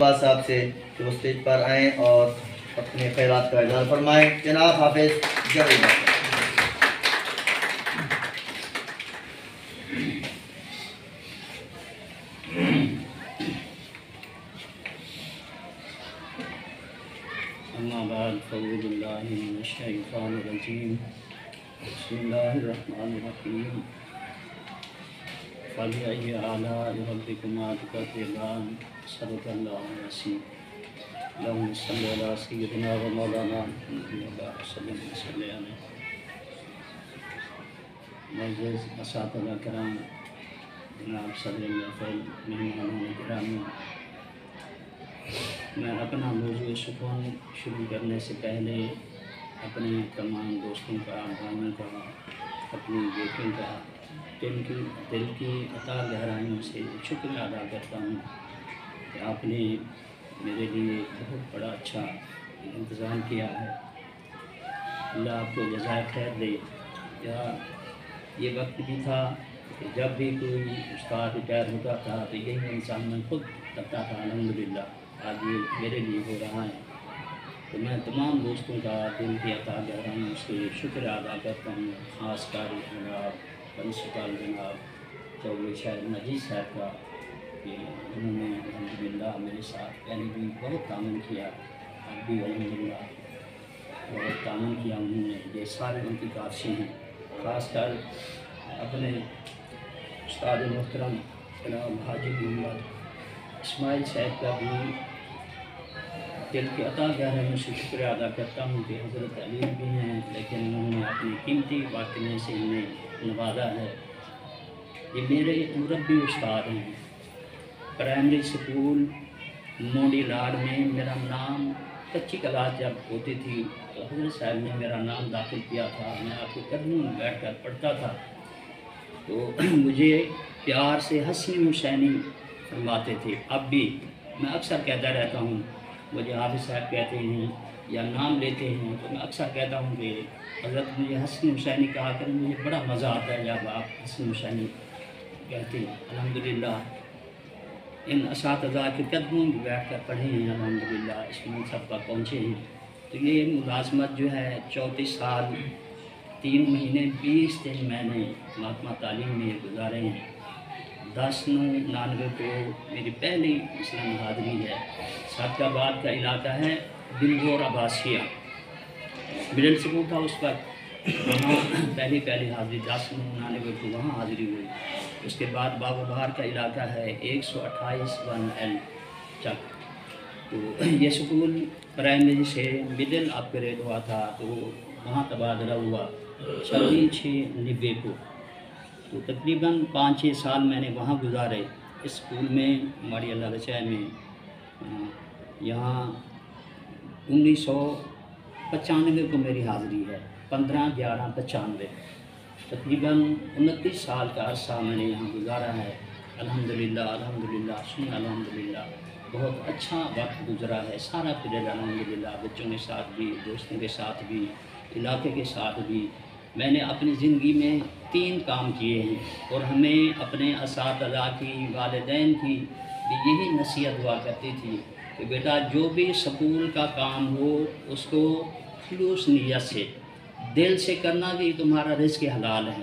عباس صاحب سے کہ وہ اسٹیج پر آئیں اور اپنے خیرات کا اظہار فرمائیں۔ جناب حافظ جاوید۔ اما بعد فاعوذ باللہ من الشیطان الرجیم بسم اللہ الرحمن الرحیم فبأي آلاء ربكما تكذبان صدق اللہ العظیم اللہم صلی علی سیدنا و مولانا محمد وسلم وسلم۔ معزز اساتذہ کرام، جناب صدر محفل، مہمانان گرامی، میں اپنا موضوع سخن شروع کرنے سے پہلے اپنے تمام دوستوں کا، بھائیوں کا، اپنی بیٹیوں کا دل کی عطا گہرائیوں سے شکر ادا کرتا ہوں کہ آپ نے میرے لیے بہت بڑا اچھا انتظام کیا ہے۔ اللہ آپ کو جزائے خیر دے۔ یہ وقت بھی تھا کہ جب بھی کوئی استاد ریٹائر ہوتا تھا تو یہی انسان میں خود کرتا تھا۔ الحمدللہ آج یہ میرے لیے ہو رہا ہے، تو میں تمام دوستوں کا دل کی عطا گہرائیوں سے شکر ادا کرتا ہوں، خاص کر جناب پرنسپل جناب چودھری شاہد مجید صاحب کا کہ انہوں نے الحمدللہ میرے ساتھ پہلے بھی بہت تعاون کیا، اب بھی الحمدللہ بہت تعاون کیا انہوں نے۔ یہ سارے ان کی کاوشیں ہیں۔ خاص کر اپنے استاد محترم جناب حاجی محمد اسماعیل صاحب کا بھی دل کی عطا گہرائیوں سے شکر ادا کرتا ہوں کہ حضرت علی بھی ہیں لیکن انہوں نے اپنی قیمتی واقعے سے انہیں نوازا ہے۔ یہ میرے مربی استاد ہیں۔ پرائمری سکول موڈی لاڈ میں میرا نام کچی کلاس جب ہوتی تھی تو حضرت صاحب نے میرا نام داخل کیا تھا۔ میں آپ کے قدموں میں بیٹھ کر پڑھتا تھا تو مجھے پیار سے حسین حسینی فرماتے تھے۔ اب بھی میں اکثر کہتا رہتا ہوں، مجھے حافظ صاحب کہتے ہیں یا نام لیتے ہیں تو میں اکثر کہتا ہوں کہ حضرت مجھے حسین حسینی کہا کریں، مجھے بڑا مزہ آتا ہے جب آپ حسین حسینی کہتے ہیں۔ الحمدللہ ان اساتذہ کے قدموں میں بیٹھ کر پڑھے ہیں، الحمدللہ اس منصب پر پہنچے ہیں۔ تو یہ ملازمت جو ہے 34 سال 3 مہینے 20 دن میں نے محکمہ تعلیم میں گزارے ہیں۔ 10/9/99 کو میری پہلی اسلام حاضری ہے۔ سعد آباد کا علاقہ ہے، دلزور عباسیہ مڈل سکول تھا اس وقت، وہاں پہلی حاضری 10/9/99 کو وہاں حاضری ہوئی۔ اس کے بعد بابا بہار کا علاقہ ہے 128 1L چک، تو یہ سکول پرائمری سے مڈل اپ گریڈ ہوا تھا تو وہاں تبادلہ ہوا 26/6/90 کو، تو تقریباً 5-6 سال میں نے وہاں گزارے اس اسکول میں ماڑی اللہ رچائے میں۔ یہاں 1995 کو میری حاضری ہے، 15/11/95، تقریباً 29 سال کا عرصہ میں نے یہاں گزارا ہے۔ الحمدللہ سن الحمدللہ بہت اچھا وقت گزرا ہے، سارا پیریڈ الحمدللہ، بچوں کے ساتھ بھی، دوستوں کے ساتھ بھی، علاقے کے ساتھ بھی۔ میں نے اپنی زندگی میں 3 کام کیے ہیں اور ہمیں اپنے اساتذہ کی، والدین کی بھی یہی نصیحت ہوا کرتی تھی کہ بیٹا جو بھی سکول کا کام ہو اس کو خلوص نیت سے دل سے کرنا کہ تمہارا رزق حلال ہے،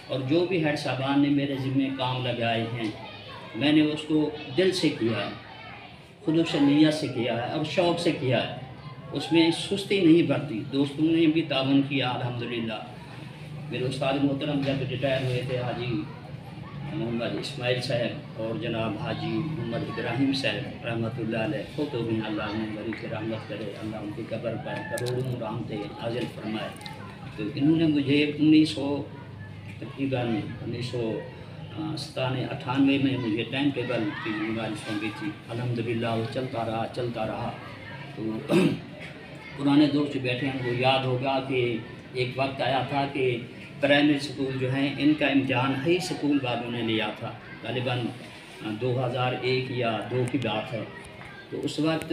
اور جو بھی ہیڈ صاحبان نے میرے ذمہ کام لگائے ہیں میں نے اس کو دل سے کیا ہے، خلوص نیت سے کیا ہے اور شوق سے کیا ہے، اس میں سستی نہیں برتی۔ دوستوں نے بھی تعاون کیا الحمدللہ۔ میرے استاد محترم جب ریٹائر ہوئے تھے حاجی محمد اسماعیل صاحب اور جناب حاجی محمد ابراہیم صاحب رحمۃ اللہ علیہ، خود بھی اللہ نے بڑی کی رحمت کرے، اللہ ان کی قبر پر کروڑوں رحمتیں نازل فرمائے۔ تو انہوں نے مجھے 1998 میں مجھے ٹائم ٹیبل کی ذمہ داری سونپی تھی۔ الحمدللہ وہ چلتا رہا۔ تو پرانے دوست جو بیٹھے ہیں وہ یاد ہوگا کہ ایک وقت آیا تھا کہ پرائمری سکول جو ہیں ان کا امتحان ہی سکول والوں نے لیا تھا، غالباً 2001 یا 2 کی بات ہے۔ تو اس وقت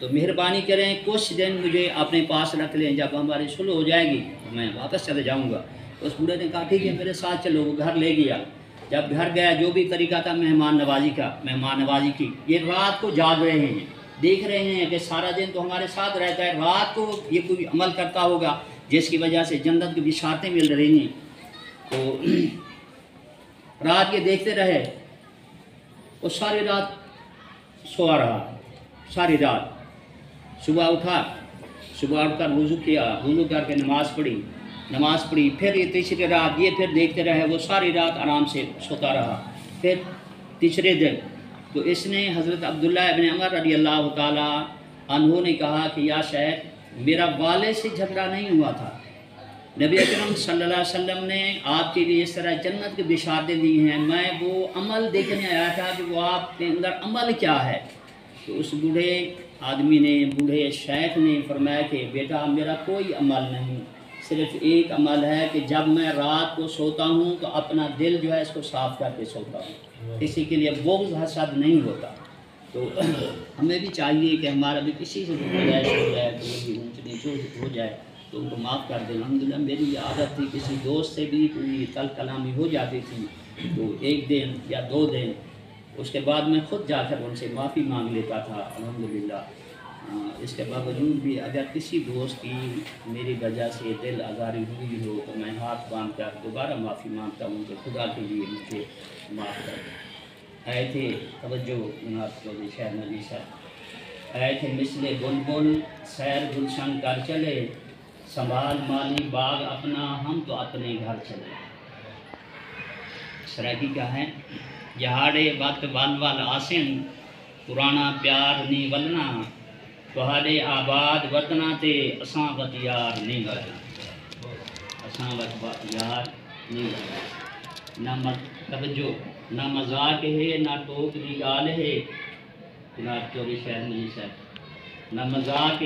تو مہربانی کریں کچھ دن مجھے اپنے پاس رکھ لیں، جب ہماری صلح ہو جائے گی تو میں واپس چلے جاؤں گا۔ اس بوڑھے نے کہا ٹھیک ہے میرے ساتھ چلو، وہ گھر لے گیا۔ جب گھر گیا جو بھی طریقہ تھا مہمان نوازی کی، یہ رات کو جاگ رہے ہیں، دیکھ رہے ہیں کہ سارا دن تو ہمارے ساتھ رہتا ہے، رات کو یہ کوئی عمل کرتا ہوگا جس کی وجہ سے جنت کی بشارتیں مل رہی ہیں۔ تو رات کے دیکھتے رہے، وہ ساری رات سوا رہا، ساری رات۔ صبح اٹھ کر وضو کیا، وضو کر کے نماز پڑھی، پھر یہ تیسری رات یہ پھر دیکھتے رہے، وہ ساری رات آرام سے سوتا رہا۔ پھر تیسرے دن تو اس نے حضرت عبداللہ ابن عمر رضی اللہ تعالیٰ عنہ نے کہا کہ یا شیخ میرا والد سے جھگڑا نہیں ہوا تھا، نبی اکرم صلی اللہ علیہ وسلم نے آپ کے لیے اس طرح جنت کی بشارتیں دی ہیں، میں وہ عمل دیکھنے آیا تھا کہ وہ آپ کے اندر عمل کیا ہے۔ تو اس بوڑھے شیخ نے فرمایا کہ بیٹا میرا کوئی عمل نہیں، صرف ایک عمل ہے کہ جب میں رات کو سوتا ہوں تو اپنا دل جو ہے اس کو صاف کر کے سوتا ہوں، کسی کے لیے بغض حسد نہیں ہوتا۔ تو ہمیں بھی چاہیے کہ ہمارا بھی کسی سے گنجائش ہو جائے تو وہ بھی اونچ نیچ ہو جائے تو ان کو معاف کر دیں۔ الحمدللہ میری یہ عادت تھی، کسی دوست سے بھی کوئی کل کلامی ہو جاتی تھی تو ایک دن یا 2 دن اس کے بعد میں خود جا کر ان سے معافی مانگ لیتا تھا الحمدللہ۔ اس کے باوجود بھی اگر کسی دوست کی میری وجہ سے دل آزاری ہوئی ہو تو میں ہاتھ باندھ کر دوبارہ معافی مانگتا ہوں کہ خدا کے لیے مجھے معاف کر دیں۔ آئے تھے توجہ جناب چودھری شہر نبی صاحب، آئے تھے مثل بلبل سیر گلشن کر چلے، سنبھال مالی باغ اپنا ہم تو اپنے گھر چلے۔ سرائکی کیا ہے؟ یہاڑے وقت ول ول آسن پرانا پیار نی ولنا، تہاڈے آباد وطنا تے اساں وط یار نہیں ولنا، اساں وط یار نہیں ولنا۔ نہ توجہ نہ مذاق ہے نہ ٹوک دی گال ہے، جناب چودھری شہر نبی صاحب، نہ مذاق